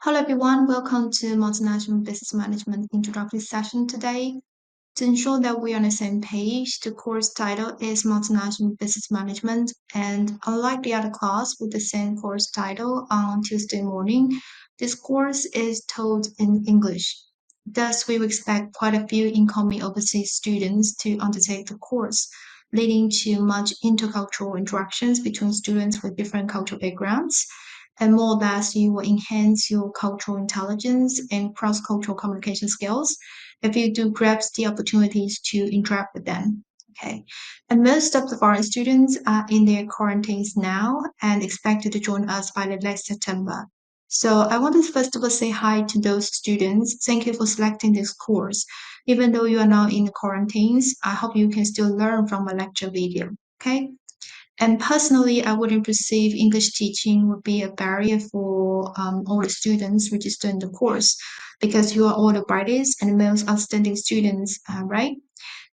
Hello everyone, welcome to Multinational Business Management introductory session today. To ensure that we're on the same page, the course title is Multinational Business Management, and unlike the other class with the same course title on Tuesday morning, this course is taught in English. Thus, we will expect quite a few incoming overseas students to undertake the course, leading to much intercultural interactions between students with different cultural backgrounds. And more or less, you will enhance your cultural intelligence and cross-cultural communication skills if you do grasp the opportunities to interact with them. Okay. And most of the foreign students are in their quarantines now and expected to join us by the late September. So I want to first of all say hi to those students. Thank you for selecting this course. Even though you are now in the quarantines, I hope you can still learn from my lecture video. Okay. And personally, I wouldn't perceive English teaching would be a barrier for all the students registering the course because you are all the brightest and most outstanding students, right?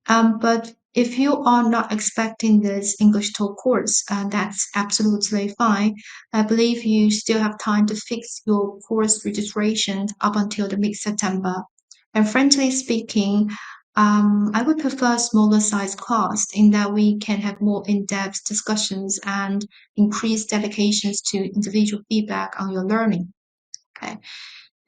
But if you are not expecting this English talk course, that's absolutely fine. I believe you still have time to fix your course registration up until the mid-September. And frankly speaking, I would prefer smaller size class in that we can have more in-depth discussions and increase dedications to individual feedback on your learning. Okay.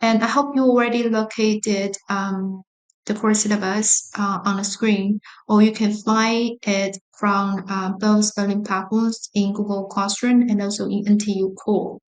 And I hope you already located the course syllabus on the screen, or you can find it from both learning platforms in Google Classroom and also in NTU Core.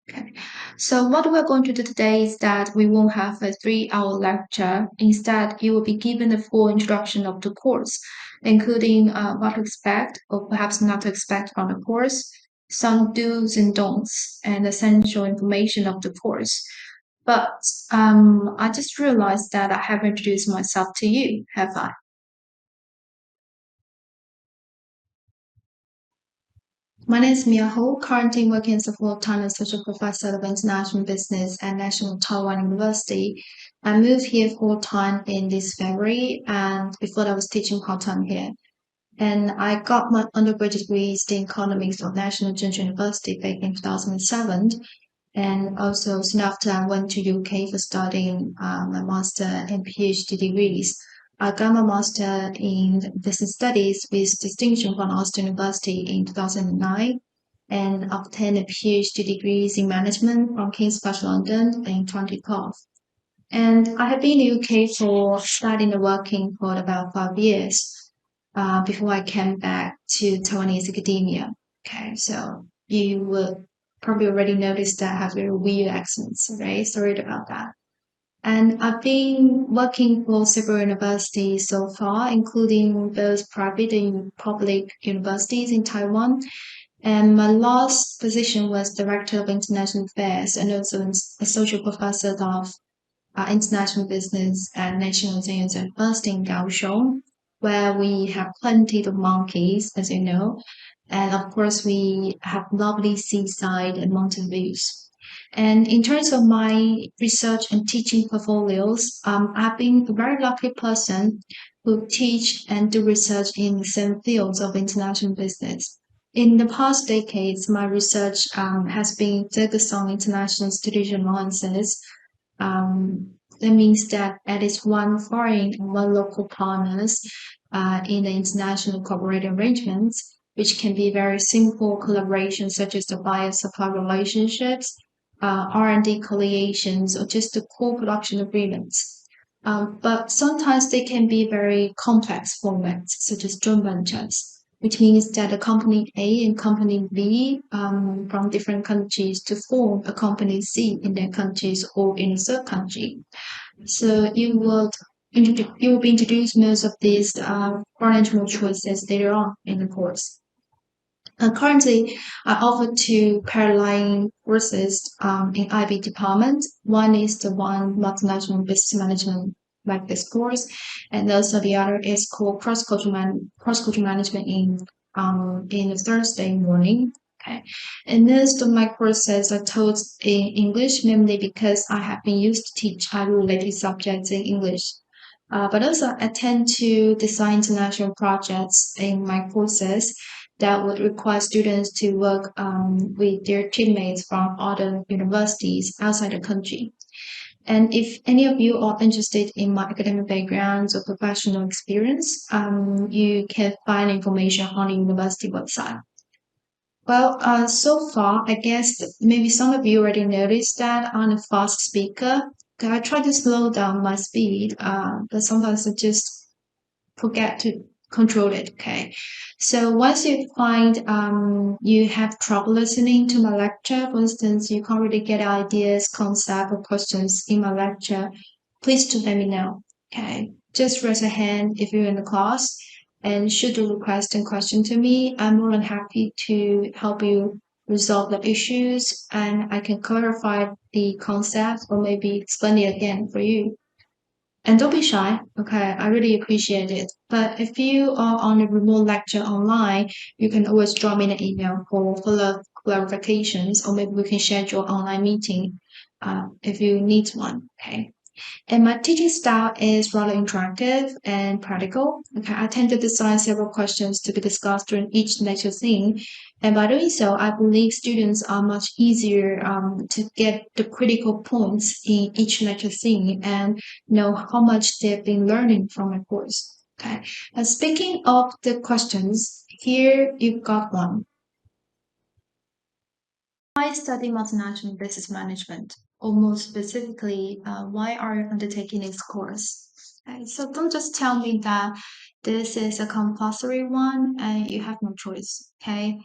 Okay. So what we're going to do today is that we won't have a 3-hour lecture. Instead, you will be given a full introduction of the course, including what to expect or perhaps not to expect from the course, some do's and don'ts, and essential information of the course. But I just realized that I haven't introduced myself to you, have I? My name is Mia Ho, currently working as a full-time associate professor of international business at National Taiwan University. I moved here full-time in this February, and before that I was teaching part-time here. And I got my undergraduate degree in economics from National General University back in 2007. And also soon after I went to UK for studying my master and PhD degrees. I got my master in business studies with distinction from Austin University in 2009 and obtained a PhD degrees in management from King's College London in 2012. And I have been in the UK for studying and working for about 5 years before I came back to Taiwanese academia. Okay, so you will probably already noticed that I have very weird accents, right? Sorry about that. And I've been working for several universities so far, including both private and public universities in Taiwan. And my last position was Director of International Affairs and also an Associate Professor of International Business at National Science University in Kaohsiung, where we have plenty of monkeys, as you know. And of course, we have lovely seaside and mountain views. And in terms of my research and teaching portfolios, I've been a very lucky person who teach and do research in the same fields of international business. In the past decades, my research has been focused on international strategic alliances. That means that at least one foreign and one local partners in the international cooperating arrangements, which can be very simple collaborations such as the buyer-supply relationships, R&D collaborations, or just the co-production agreements. But sometimes they can be very complex formats, such as joint ventures, which means that a company A and company B from different countries to form a company C in their countries or in a third country. So you will be introduced most of these financial choices later on in the course. Currently, I offer two parallel courses in IB department. One is the one multinational business management, like this course, and also the other is called cross cultural management in the Thursday morning. Okay, and most of my courses are taught in English, mainly because I have been used to teach IB-related subjects in English. But also, I tend to design international projects in my courses that would require students to work with their teammates from other universities outside the country. And if any of you are interested in my academic backgrounds or professional experience, you can find information on the university website. Well, so far, I guess maybe some of you already noticed that I'm a fast speaker. I try to slow down my speed, but sometimes I just forget to control it. Okay. So once you find you have trouble listening to my lecture, for instance, you can't really get ideas, concept, or questions in my lecture, please do let me know. Okay. Just raise a hand if you're in the class and shoot a request and question to me. I'm more than happy to help you resolve the issues and I can clarify the concept or maybe explain it again for you. And don't be shy, okay? I really appreciate it. But if you are on a remote lecture online, you can always drop me an email for further clarifications, or maybe we can schedule online meeting if you need one, okay? And my teaching style is rather interactive and practical. Okay, I tend to design several questions to be discussed during each lecture theme. And by doing so, I believe students are much easier to get the critical points in each lecture theme and know how much they've been learning from a course. Okay. And speaking of the questions, here you've got one. Why study multinational business management? Or more specifically, why are you undertaking this course? Okay, so don't just tell me that this is a compulsory one and you have no choice. Okay.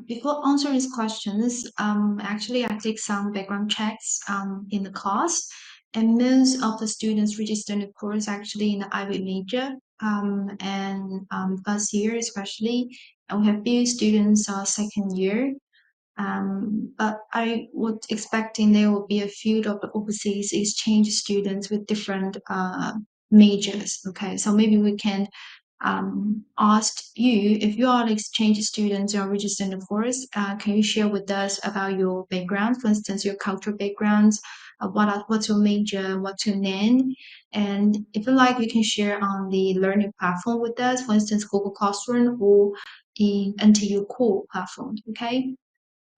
Before answering these questions, actually I did some background checks in the class, and most of the students registered in the course actually in the IB major and first year especially, and we have few students second year, but I would expecting there will be a few of the overseas exchange students with different majors. Okay, so maybe we can ask you if you are an exchange student, you are registered in the course. Can you share with us about your background? For instance, your cultural backgrounds. What's your major? What's your name? And if you like, you can share on the learning platform with us. For instance, Google Classroom or the NTU Core platform. Okay.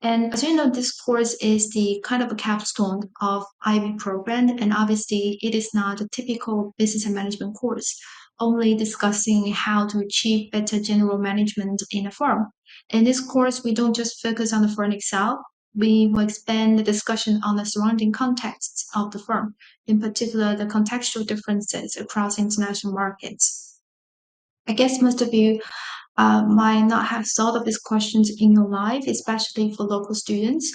And as you know, this course is the kind of a capstone of IB program, and obviously it is not a typical business and management course, only discussing how to achieve better general management in a firm. In this course, we don't just focus on the firm itself, we will expand the discussion on the surrounding contexts of the firm, in particular the contextual differences across international markets. I guess most of you might not have thought of these questions in your life, especially for local students,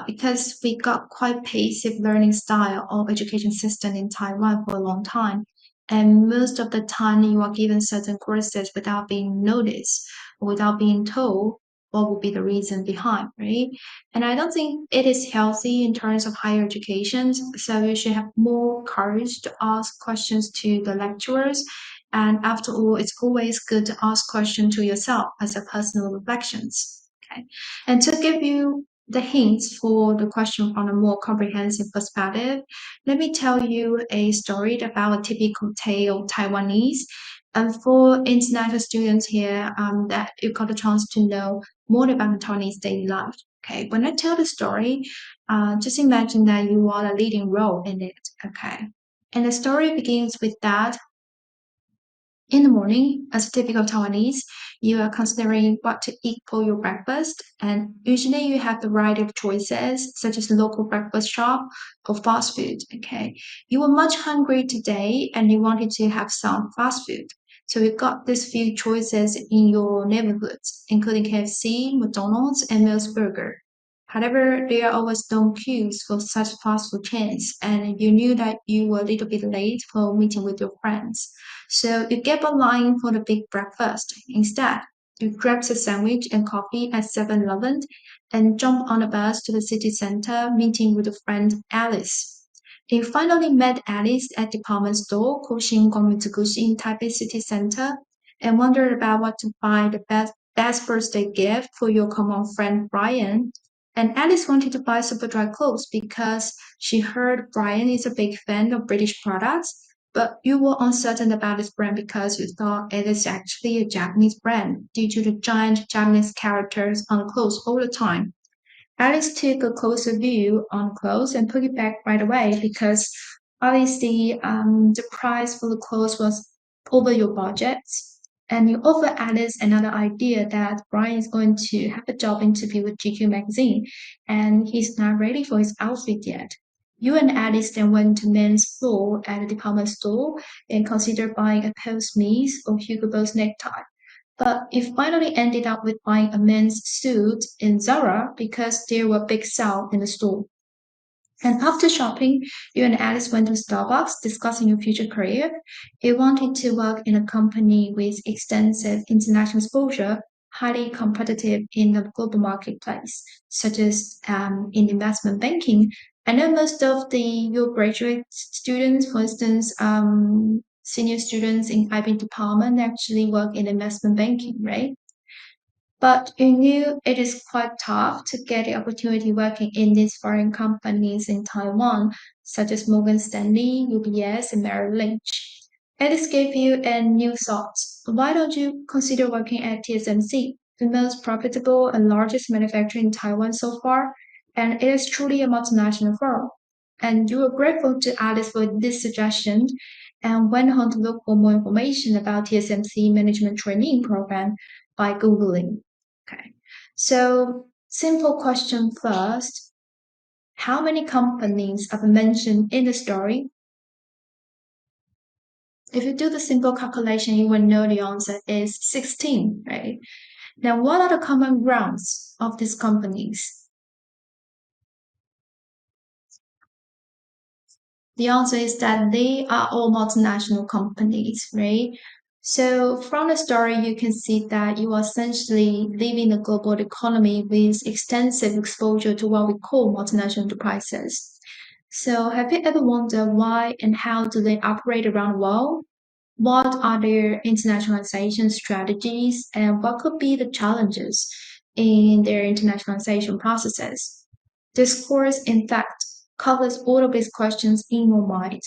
because we got quite passive learning style or education system in Taiwan for a long time. And most of the time, you are given certain courses without being noticed, without being told what would be the reason behind, right? And I don't think it is healthy in terms of higher education. So you should have more courage to ask questions to the lecturers, and after all, it's always good to ask questions to yourself as a personal reflections. Okay. And to give you the hints for the question from a more comprehensive perspective, let me tell you a story about a typical tale of Taiwanese. And for international students here, that you got a chance to know more about the Taiwanese daily life. Okay, when I tell the story, just imagine that you are a leading role in it. Okay, and the story begins with that in the morning, as a typical Taiwanese, you are considering what to eat for your breakfast, and usually you have the variety of choices, such as local breakfast shop or fast food. Okay, you were much hungry today, and you wanted to have some fast food. So you got these few choices in your neighborhoods, including KFC, McDonald's, and Mills Burger. However, there are always long queues for such fast food chains, and you knew that you were a little bit late for meeting with your friends. So you get a line for the big breakfast. Instead, you grab a sandwich and coffee at 7-Eleven and jump on a bus to the city center, meeting with a friend Alice. You finally met Alice at department store called Shingon Mitsugushi in Taipei City Center and wondered about what to buy the best birthday gift for your common friend Brian. And Alice wanted to buy super dry clothes because she heard Brian is a big fan of British products, but you were uncertain about this brand because you thought it is actually a Japanese brand due to the giant Japanese characters on clothes all the time. Alice took a closer view on clothes and put it back right away because obviously the price for the clothes was over your budget. And you offer Alice another idea that Brian is going to have a job interview with GQ magazine and he's not ready for his outfit yet. You and Alice then went to men's floor at a department store and considered buying a Paul Smith or Hugo Boss necktie. But you finally ended up with buying a men's suit in Zara because there were big sale in the store. And after shopping, you and Alice went to Starbucks discussing your future career. You wanted to work in a company with extensive international exposure, highly competitive in the global marketplace, such as in investment banking. I know most of the your graduate students, for instance, senior students in IB department actually work in investment banking, right? But you knew it is quite tough to get the opportunity working in these foreign companies in Taiwan, such as Morgan Stanley, UBS, and Merrill Lynch. This gave you a new thought. Why don't you consider working at TSMC, the most profitable and largest manufacturer in Taiwan so far? And it is truly a multinational firm. And you were grateful to Alice for this suggestion and went on to look for more information about TSMC management training program by Googling. Okay. So, simple question first. How many companies are mentioned in the story? If you do the simple calculation, you will know the answer is 16, right? Now, what are the common grounds of these companies? The answer is that they are all multinational companies, right? So from the story, you can see that you are essentially living a global economy with extensive exposure to what we call multinational enterprises. So have you ever wondered why and how do they operate around the world? What are their internationalization strategies and what could be the challenges in their internationalization processes? This course, in fact, covers all of these questions in your mind.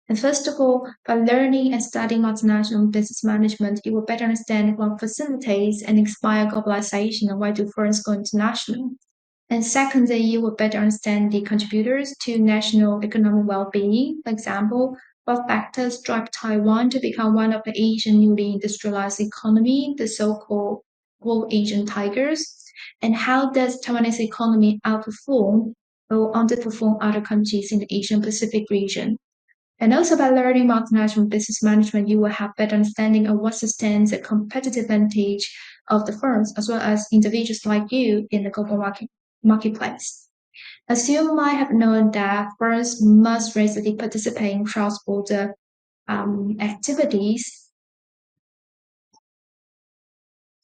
And first of all, by learning and studying multinational business management, you will better understand what facilitates and inspires globalization and why do firms go international. And secondly, you will better understand the contributors to national economic well-being. For example, what factors drive Taiwan to become one of the Asian newly industrialized economy, the so-called World Asian Tigers, and how does Taiwanese economy outperform or underperform other countries in the Asian Pacific region? And also by learning multinational business management, you will have better understanding of what sustains the competitive advantage of the firms as well as individuals like you in the global marketplace. As you might have known that firms must regularly participate in cross-border activities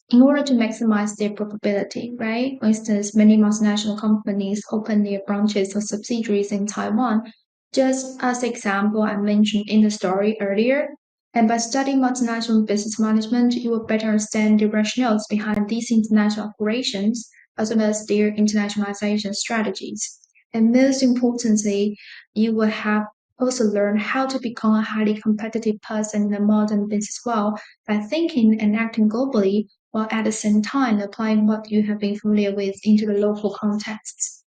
in order to maximize their profitability, right? For instance, many multinational companies open their branches or subsidiaries in Taiwan, just as the example I mentioned in the story earlier. And by studying multinational business management, you will better understand the rationales behind these international operations, as well as their internationalization strategies. And most importantly, you will have also learn how to become a highly competitive person in the modern business world by thinking and acting globally while at the same time applying what you have been familiar with into the local contexts.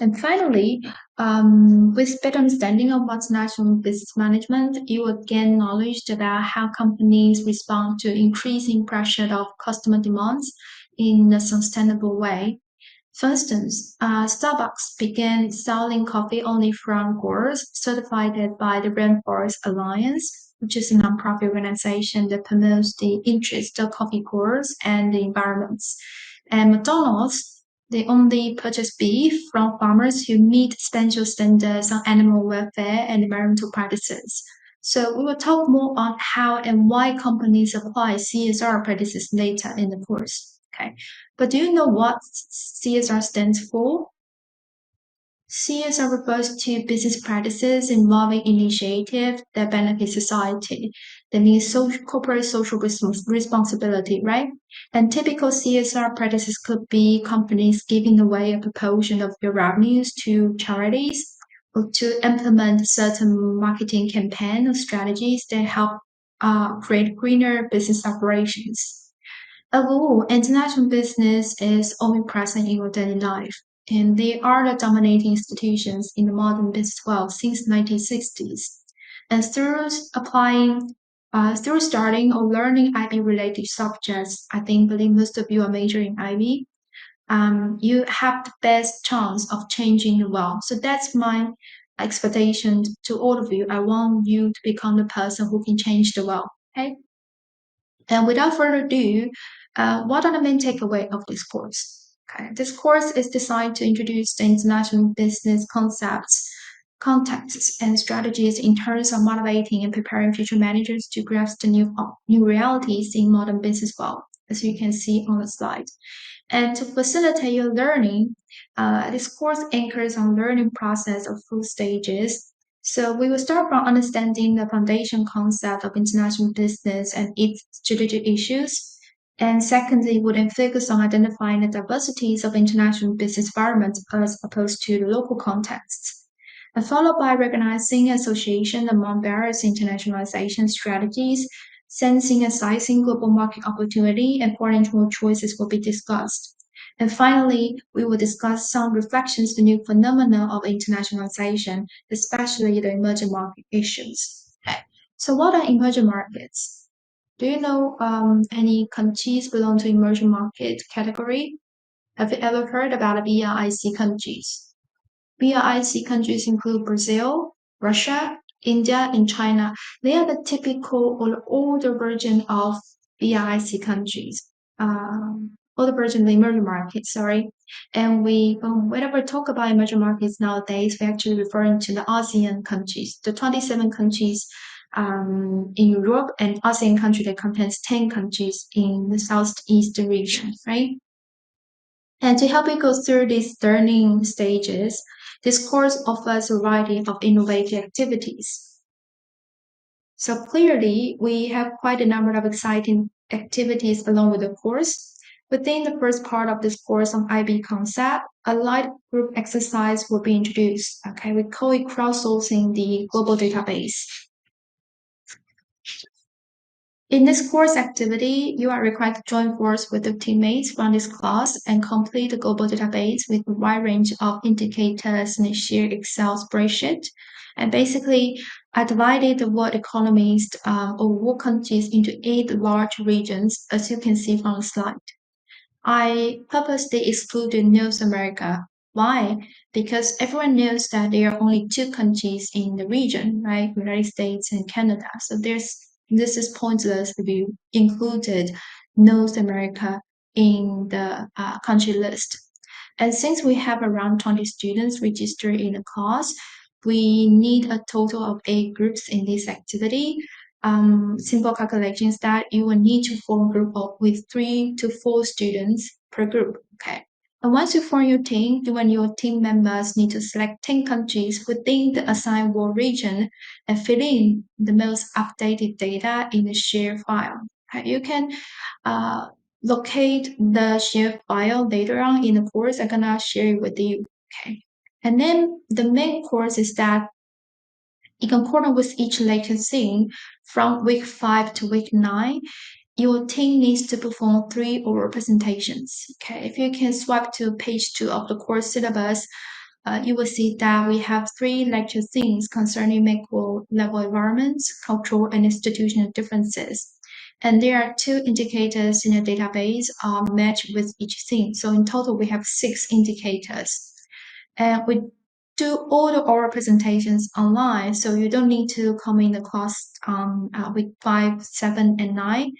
And finally, with better understanding of what's national business management, you will gain knowledge about how companies respond to increasing pressure of customer demands in a sustainable way. For instance, Starbucks began selling coffee only from growers certified by the Rainforest Alliance, which is a nonprofit organization that promotes the interests of coffee growers and the environments. And McDonald's, they only purchase beef from farmers who meet special standards on animal welfare and environmental practices. So we will talk more on how and why companies apply CSR practices later in the course. Okay. But do you know what CSR stands for? CSR refers to business practices involving initiatives that benefit society. That means corporate social responsibility, right? And typical CSR practices could be companies giving away a proportion of their revenues to charities, to implement certain marketing campaign or strategies that help create greener business operations. Overall, international business is omnipresent in your daily life, and they are the dominating institutions in the modern business world since 1960s. And through starting or learning IB-related subjects, believe most of you are majoring in IB. You have the best chance of changing the world. So that's my expectation to all of you. I want you to become the person who can change the world. Okay. And without further ado, what are the main takeaway of this course? Okay, this course is designed to introduce the international business concepts, contexts, and strategies in terms of motivating and preparing future managers to grasp the new realities in modern business world, as you can see on the slide. And to facilitate your learning, this course anchors on learning process of full stages. So we will start from understanding the foundation concept of international business and its strategic issues. And secondly, we then focus on identifying the diversities of international business environments as opposed to the local contexts. And followed by recognizing association among various internationalization strategies, sensing and sizing global market opportunity, and potential choices will be discussed. And finally, we will discuss some reflections to new phenomena of internationalization, especially the emerging market issues. So what are emerging markets? Do you know any countries belong to emerging market category? Have you ever heard about BRIC countries? BRIC countries include Brazil, Russia, India, and China. They are the typical or older version of BRIC countries. Older version of the emerging markets, sorry. And whenever we talk about emerging markets nowadays, we're actually referring to the ASEAN countries, the 27 countries in Europe, and ASEAN country that contains 10 countries in the Southeast region, right? And to help you go through these learning stages, this course offers a variety of innovative activities. So clearly, we have quite a number of exciting activities along with the course. Within the first part of this course on IB concept, a light group exercise will be introduced. Okay, we call it crowdsourcing the global database. In this course activity, you are required to join force with the teammates from this class and complete the global database with a wide range of indicators in a shared Excel spreadsheet. And basically, I divided the world economies or world countries into 8 large regions, as you can see from the slide. I purposely excluded North America. Why? Because everyone knows that there are only 2 countries in the region, right? United States and Canada. So this is pointless if you included North America in the country list. And since we have around 20 students registered in the class, we need a total of 8 groups in this activity. Simple calculations that you will need to form a group with 3 to 4 students per group. Okay. And once you form your team, you and your team members need to select 10 countries within the assigned world region and fill in the most updated data in the share file. Okay. You can locate the share file later on in the course. I'm gonna share it with you. Okay. And then the main course is that in accordance with each lecture theme, from week 5 to week 9, your team needs to perform 3 oral presentations. Okay, if you can swipe to page 2 of the course syllabus, you will see that we have 3 lecture themes concerning macro level environments, cultural and institutional differences. And there are 2 indicators in the database matched with each theme. So in total, we have 6 indicators. And we do all the oral presentations online, so you don't need to come in the class week 5, 7, and 9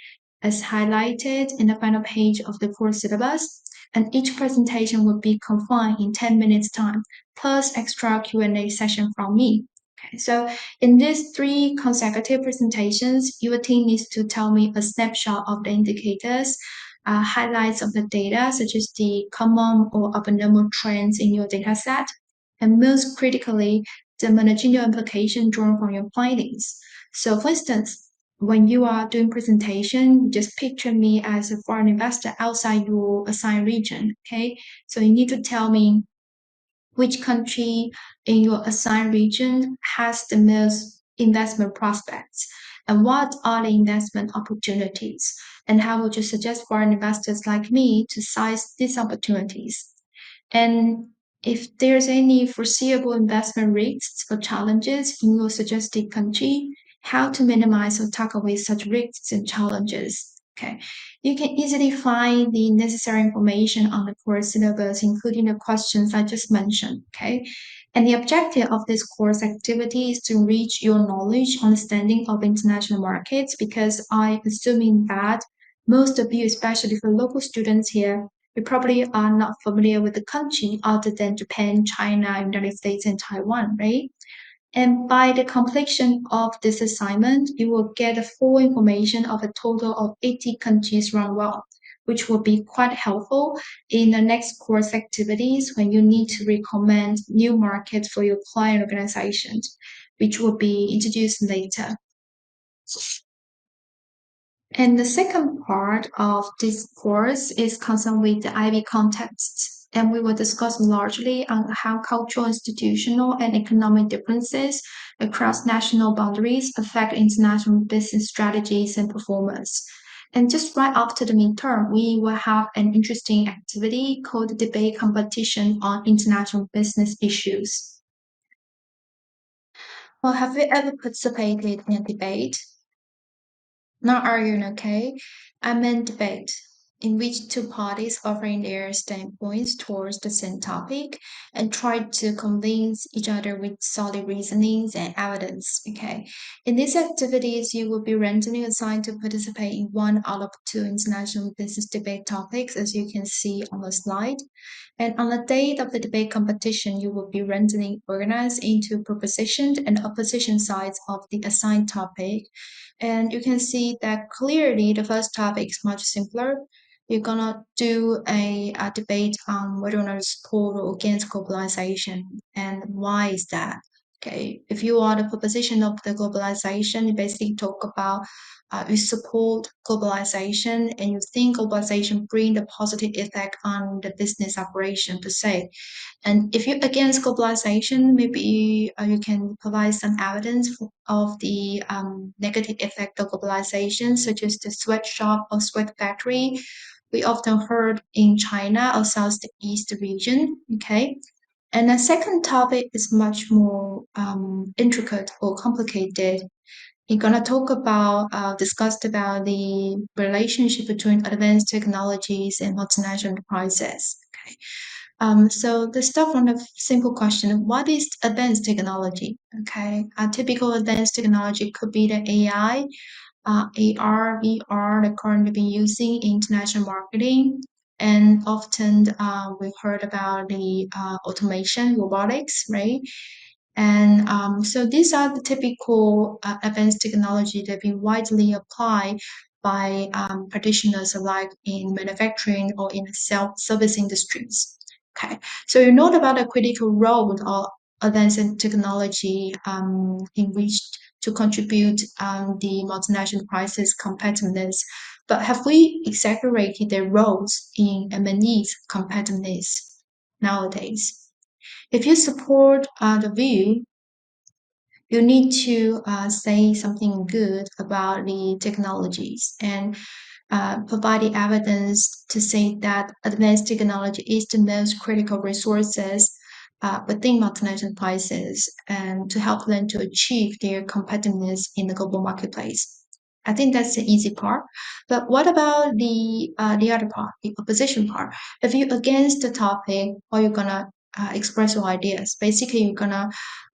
as highlighted in the final page of the course syllabus. And each presentation will be confined in 10 minutes time, plus extra Q&A session from me. Okay, so in these 3 consecutive presentations, your team needs to tell me a snapshot of the indicators, highlights of the data, such as the common or abnormal trends in your data set, and most critically, the managerial implication drawn from your findings. So for instance, when you are doing presentation, just picture me as a foreign investor outside your assigned region, okay? So you need to tell me which country in your assigned region has the most investment prospects, and what are the investment opportunities, and how would you suggest foreign investors like me to size these opportunities? And if there's any foreseeable investment risks or challenges in your suggested country, how to minimize or tackle away such risks and challenges. Okay, you can easily find the necessary information on the course syllabus, including the questions I just mentioned. Okay, and the objective of this course activity is to enrich your knowledge, understanding of international markets, because I assuming that most of you, especially for local students here, you probably are not familiar with the country other than Japan, China, United States, and Taiwan, right? And by the completion of this assignment, you will get a full information of a total of 80 countries around the world, which will be quite helpful in the next course activities when you need to recommend new markets for your client organizations, which will be introduced later. And the second part of this course is concerned with the IB contexts. And we will discuss largely on how cultural, institutional, and economic differences across national boundaries affect international business strategies and performance. And just right after the midterm, we will have an interesting activity called debate competition on international business issues. Well, have you ever participated in a debate? Not arguing, okay? I meant debate, in which two parties offering their standpoints towards the same topic and try to convince each other with solid reasonings and evidence, okay? In these activities, you will be randomly assigned to participate in one out of two international business debate topics, as you can see on the slide. And on the date of the debate competition, you will be randomly organized into proposition and opposition sides of the assigned topic. And you can see that clearly the first topic is much simpler. You're gonna do a debate on whether or not to support or against globalization and why is that. Okay, if you are the proposition of the globalization, you basically talk about you support globalization and you think globalization bring the positive effect on the business operation per se. And if you're against globalization, maybe you can provide some evidence of the negative effect of globalization, such as the sweatshop or sweat factory we often heard in China or Southeast region. Okay. And the second topic is much more intricate or complicated. We're gonna talk about, discussed about the relationship between advanced technologies and multinational enterprises. Okay. So let's start from the simple question: what is advanced technology? Okay, a typical advanced technology could be the AI, AR, VR that currently been using in international marketing. And often we've heard about the automation, robotics, right? And so these are the typical advanced technology that have been widely applied by practitioners alike in manufacturing or in the self-service industries. Okay, so you know about the critical role of advanced technology in which to contribute the multinational enterprises' competitiveness. But have we exaggerated their roles in M&E's competitiveness nowadays? If you support the view, you need to say something good about the technologies and provide the evidence to say that advanced technology is the most critical resources within multinational enterprises and to help them to achieve their competitiveness in the global marketplace. I think that's the easy part. But what about the other part, the opposition part? If you're against the topic, or you're gonna express your ideas, basically you're gonna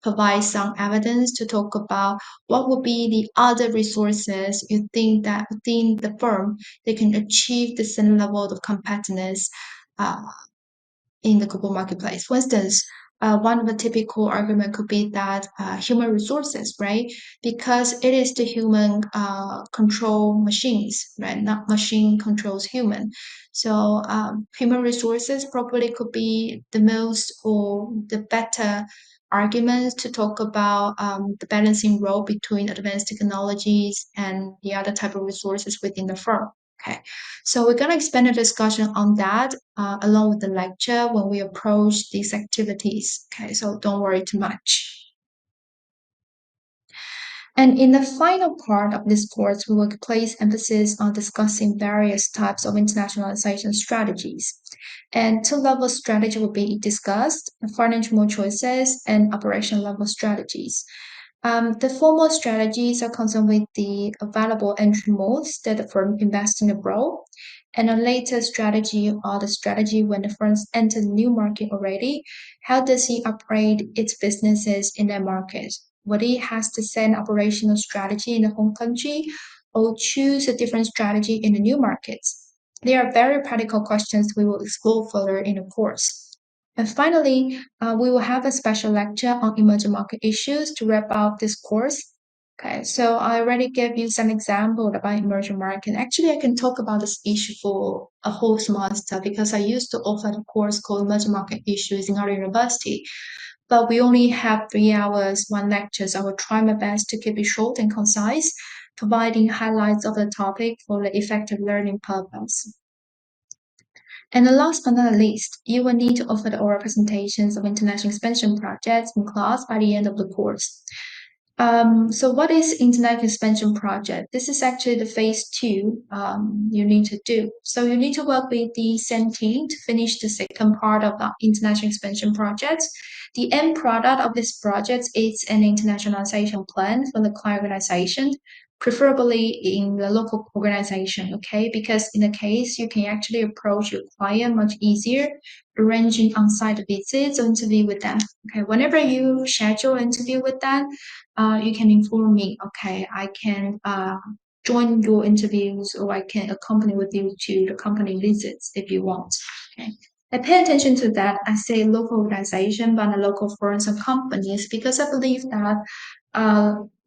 provide some evidence to talk about what would be the other resources you think that within the firm they can achieve the same level of competitiveness uh, in the global marketplace. For instance, one of the typical argument could be that human resources, right? Because it is the human control machines, right? Not machine controls human. So human resources probably could be the most or the better arguments to talk about the balancing role between advanced technologies and the other type of resources within the firm. Okay, so we're going to expand the discussion on that along with the lecture when we approach these activities. Okay, so don't worry too much. And in the final part of this course, we will place emphasis on discussing various types of internationalization strategies. And two-level strategy will be discussed, financial choices, and operation level strategies. The formal strategies are concerned with the available entry modes that the firm invests in abroad, and a later strategy or the strategy when the firm enters a new market already. How does he operate its businesses in that market? Whether he has to set an operational strategy in the home country or choose a different strategy in the new markets. They are very practical questions we will explore further in the course. And finally, we will have a special lecture on emerging market issues to wrap up this course. Okay, so I already gave you some example about emerging market. Actually, I can talk about this issue for a whole semester because I used to offer a course called Emerging Market Issues in our university. But we only have 3 hours, one lecture, so I will try my best to keep it short and concise, providing highlights of the topic for the effective learning purpose. And the last but not least, you will need to offer the oral presentations of international expansion projects in class by the end of the course. So what is Internet Expansion Project? This is actually the phase two you need to do. So you need to work with the same team to finish the second part of the International Expansion Project. The end product of this project is an internationalization plan for the client organization, preferably in the local organization, okay? Because in the case, you can actually approach your client much easier, arranging on-site visits or interview with them. Okay, whenever you schedule an interview with them, you can inform me. Okay, I can join your interviews or I can accompany with you to the company visits if you want. Okay. I pay attention to that. I say local organization, but the local firms and companies because I believe that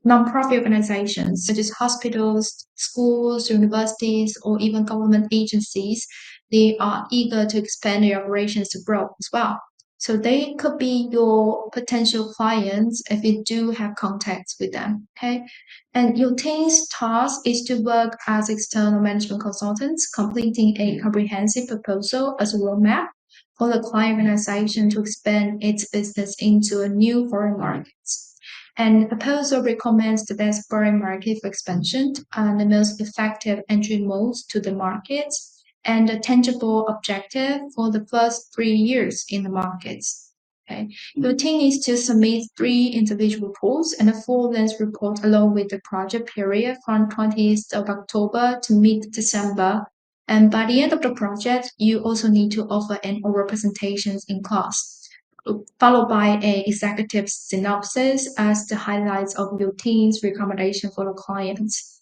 nonprofit organizations such as hospitals, schools, universities, or even government agencies, they are eager to expand their operations abroad as well. So they could be your potential clients if you do have contacts with them. Okay. And your team's task is to work as external management consultants, completing a comprehensive proposal as a roadmap for the client organization to expand its business into a new foreign markets. And the proposal recommends the best foreign market for expansion and the most effective entry modes to the markets and a tangible objective for the first 3 years in the markets. Okay. Your team needs to submit 3 individual reports and a full-length report along with the project period from 20th of October to mid-December. And by the end of the project, you also need to offer an oral presentations in class, followed by an executive synopsis as the highlights of your team's recommendation for the clients.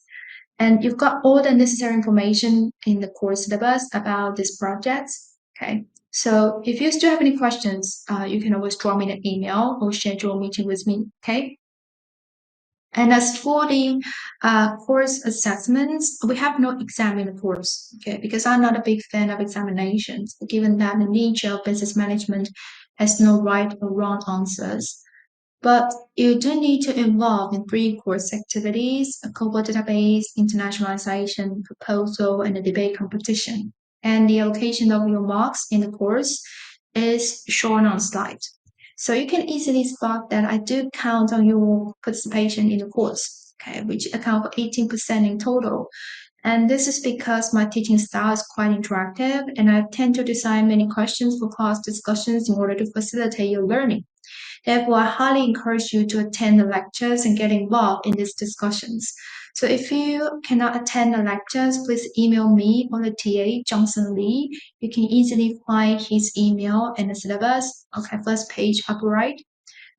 And you've got all the necessary information in the course syllabus about this project. Okay. So if you still have any questions, you can always drop me an email or schedule a meeting with me. Okay. And as for the course assessments, we have no exam in the course, okay, because I'm not a big fan of examinations, given that the nature of business management has no right or wrong answers. But you do need to involve in 3 course activities, a global database, internationalization, proposal, and a debate competition. And the allocation of your marks in the course is shown on slide. So you can easily spot that I do count on your participation in the course, okay, which account for 18% in total. And this is because my teaching style is quite interactive and I tend to design many questions for class discussions in order to facilitate your learning. Therefore, I highly encourage you to attend the lectures and get involved in these discussions. So if you cannot attend the lectures, please email me or the TA, Johnson Lee. You can easily find his email in the syllabus, okay, first page upper right.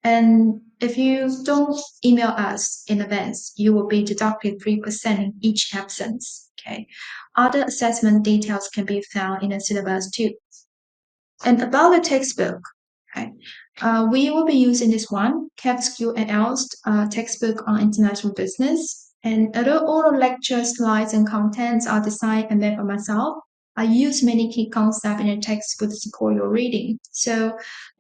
And if you don't email us in advance, you will be deducted 3% in each absence, okay? Other assessment details can be found in the syllabus too. And about the textbook, okay, we will be using this one, Catskill and Else textbook on international business. And although all the lecture slides and contents are designed and made by myself, I use many key concepts in the textbook to support your reading. So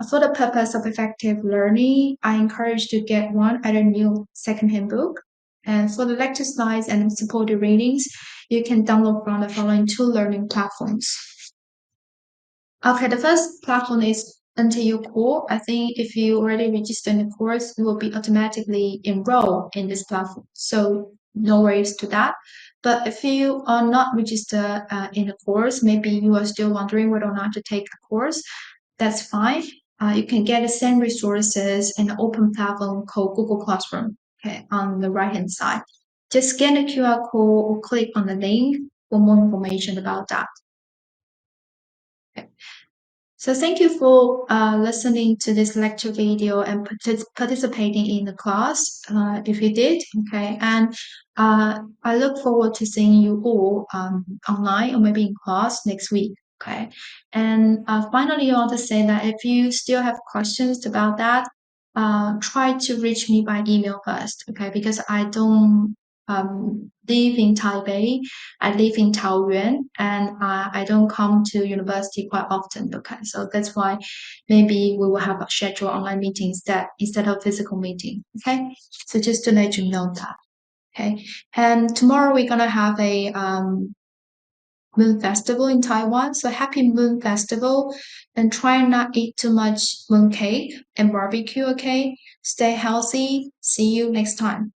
for the purpose of effective learning, I encourage to get one either new secondhand book. And for the lecture slides and supported readings, you can download from the following two learning platforms. Okay, the first platform is NTU Core. I think if you already registered in the course, you will be automatically enrolled in this platform. So no worries to that. But if you are not registered in the course, maybe you are still wondering whether or not to take the course, that's fine. You can get the same resources in an open platform called Google Classroom, okay, on the right-hand side. Just scan the QR code or click on the link for more information about that. Okay. So thank you for listening to this lecture video and participating in the class, if you did, okay. And I look forward to seeing you all online or maybe in class next week, okay. And finally, I want to say that if you still have questions about that, try to reach me by email first, okay, because I don't live in Taipei. I live in Taoyuan, and I don't come to university quite often. Okay, so that's why maybe we will have a schedule online meeting instead of physical meeting. Okay, so just to let you know that. Okay, and tomorrow we're gonna have a Moon Festival in Taiwan. So happy Moon Festival, and try not eat too much moon cake and barbecue. Okay, stay healthy. See you next time.